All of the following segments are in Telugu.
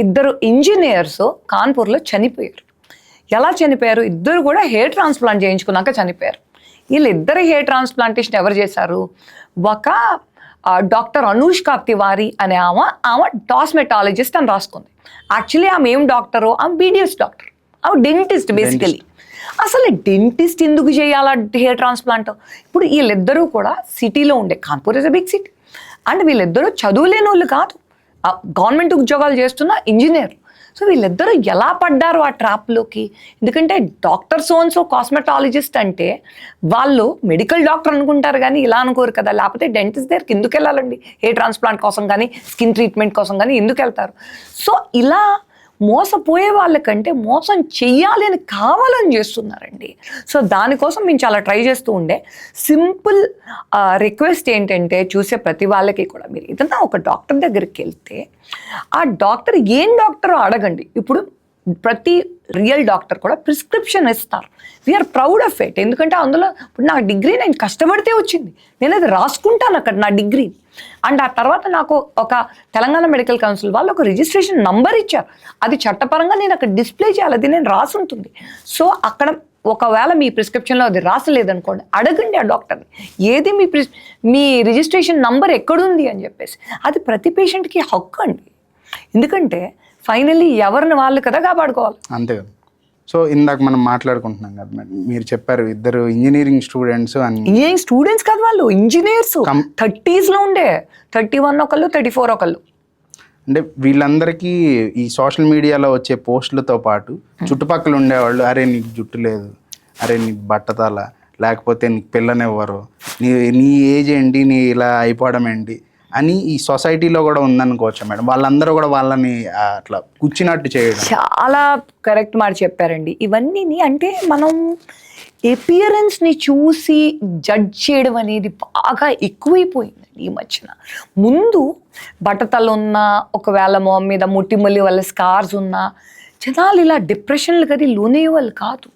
ఇద్దరు ఇంజనీర్స్ కాన్పూర్లో చనిపోయారు. ఎలా చనిపోయారు? ఇద్దరు కూడా హెయిర్ ట్రాన్స్ప్లాంట్ చేయించుకున్నాక చనిపోయారు. వీళ్ళిద్దరు హెయిర్ ట్రాన్స్ప్లాంటేషన్ ఎవరు చేశారు? ఒక డాక్టర్ అనుష్క తివారీ అనే ఆమె డాస్మెటాలజిస్ట్ అని రాసుకుంది. యాక్చువల్లీ ఆమె ఏం డాక్టరు? ఆమె బీడిఎస్ డాక్టర్, ఆమె డెంటిస్ట్ బేసికలీ. అసలు డెంటిస్ట్ ఎందుకు చేయాలా హెయిర్ ట్రాన్స్ప్లాంట్? ఇప్పుడు వీళ్ళిద్దరూ కూడా సిటీలో ఉండే, Kanpur is a big city, and వీళ్ళిద్దరూ చదువులేని వాళ్ళు కాదు, గవర్నమెంట్ ఉద్యోగాలు చేస్తున్న ఇంజనీర్. సో వీళ్ళిద్దరూ ఎలా పడ్డారు ఆ ట్రాప్లోకి? ఎందుకంటే డాక్టర్ సోన్సో కాస్మెటాలజిస్ట్ అంటే వాళ్ళు మెడికల్ డాక్టర్ అనుకుంటారు కానీ ఇలా అనుకోరు కదా. లేకపోతే డెంటిస్ట్ దగ్గరికి ఎందుకు వెళ్ళాలండి? హెయిర్ ట్రాన్స్ప్లాంట్ కోసం కానీ స్కిన్ ట్రీట్మెంట్ కోసం కానీ ఎందుకు వెళ్తారు? సో ఇలా మోసపోయే వాళ్ళకంటే మోసం చెయ్యాలి అని కావాలని చేస్తున్నారండి. సో దానికోసం మేము చాలా ట్రై చేస్తూ ఉండే. సింపుల్ రిక్వెస్ట్ ఏంటంటే, చూసే ప్రతి వాళ్ళకి కూడా మీరు ఏదన్నా ఒక డాక్టర్ దగ్గరికి వెళ్తే ఆ డాక్టర్ ఏం డాక్టరో అడగండి. ఇప్పుడు ప్రతి రియల్ డాక్టర్ కూడా ప్రిస్క్రిప్షన్ ఇస్తారు. We're proud of it. ఎందుకంటే అందులో ఇప్పుడు నా డిగ్రీ నేను కష్టపడితే వచ్చింది, నేను అది రాసుకుంటాను అక్కడ నా డిగ్రీ. అండ్ ఆ తర్వాత నాకు ఒక తెలంగాణ మెడికల్ కౌన్సిల్ వాళ్ళు ఒక రిజిస్ట్రేషన్ నంబర్ ఇచ్చారు. అది చట్టపరంగా నేను అక్కడ డిస్ప్లే చేయాలి, అది నేను రాసి ఉంటుంది. సో అక్కడ ఒకవేళ మీ ప్రిస్క్రిప్షన్లో అది రాసలేదనుకోండి, అడగండి ఆ డాక్టర్ని, ఏది మీ రిజిస్ట్రేషన్ నంబర్ ఎక్కడుంది అని చెప్పేసి. అది ప్రతి పేషెంట్కి హక్కు అండి. ఎందుకంటే ఫైనల్లీ ఎవరిని వాళ్ళు కదా కాపాడుకోవాలి. అంతే కదా. సో ఇందాక మనం మాట్లాడుకుంటున్నాం కదా మేడం, మీరు చెప్పారు ఇద్దరు ఇంజనీరింగ్ స్టూడెంట్స్ అని. ఇంజనీరింగ్ స్టూడెంట్స్ కాదు, వాళ్ళు ఇంజనీర్స్. 30s ఉండే, 31 ఒకళ్ళు, 34 ఒకళ్ళు. అంటే వీళ్ళందరికీ ఈ సోషల్ మీడియాలో వచ్చే పోస్టులతో పాటు చుట్టుపక్కల ఉండేవాళ్ళు, అరే నీకు జుట్టు లేదు, అరే నీకు బట్టతల, లేకపోతే నీకు పిల్లనివ్వరు, నీ ఏజ్ ఏంటి, నీ ఇలా అయిపోవడం ఏంటి అని ఈ సొసైటీలో కూడా ఉందనుకోవచ్చు మేడం. వాళ్ళందరూ కూడా వాళ్ళని అట్లా కూర్చున్నట్టు చేయడం. చాలా కరెక్ట్ మాట చెప్పారండి. ఇవన్నీ అంటే మనం ఎపియరెన్స్ని చూసి జడ్జ్ చేయడం అనేది బాగా ఎక్కువైపోయిందండి ఈ మధ్యన. ముందు బట్టతలు ఉన్నా, ఒకవేళ మొహం మీద ముట్టిమల్లి వల్ల స్కార్స్ ఉన్నా జనాలు ఇలా డిప్రెషన్లు కదా లోనేవాళ్ళు కాదు.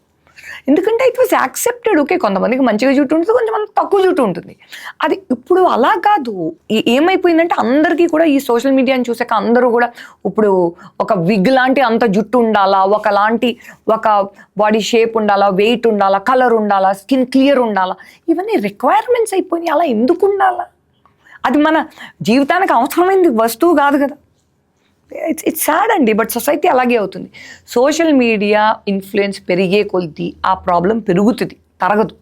ఎందుకంటే ఇట్ వాజ్ యాక్సెప్టెడ్. ఓకే, కొంతమందికి మంచిగా జుట్టు ఉంటుంది, కొంతమందికి తక్కువ జుట్టు ఉంటుంది. అది ఇప్పుడు అలా కాదు. ఏమైపోయిందంటే అందరికీ కూడా ఈ సోషల్ మీడియాని చూసాక అందరూ కూడా ఇప్పుడు ఒక విగ్ లాంటి అంత జుట్టు ఉండాలా, ఒక బాడీ షేప్ ఉండాలా, వెయిట్ ఉండాలా, కలర్ ఉండాలా, స్కిన్ క్లియర్ ఉండాలా, ఇవన్నీ రిక్వైర్మెంట్స్ అయిపోయినాయి. అలా ఎందుకు ఉండాలా? అది మన జీవితానికి అవసరమైంది వస్తువు కాదు కదా. ఇట్స్ సాడ్ అండి, బట్ సొసైటీ అలాగే అవుతుంది. సోషల్ మీడియా ఇన్ఫ్లుయెన్స్ పెరిగే కొద్దీ ఆ ప్రాబ్లం పెరుగుతుంది, తరగదు.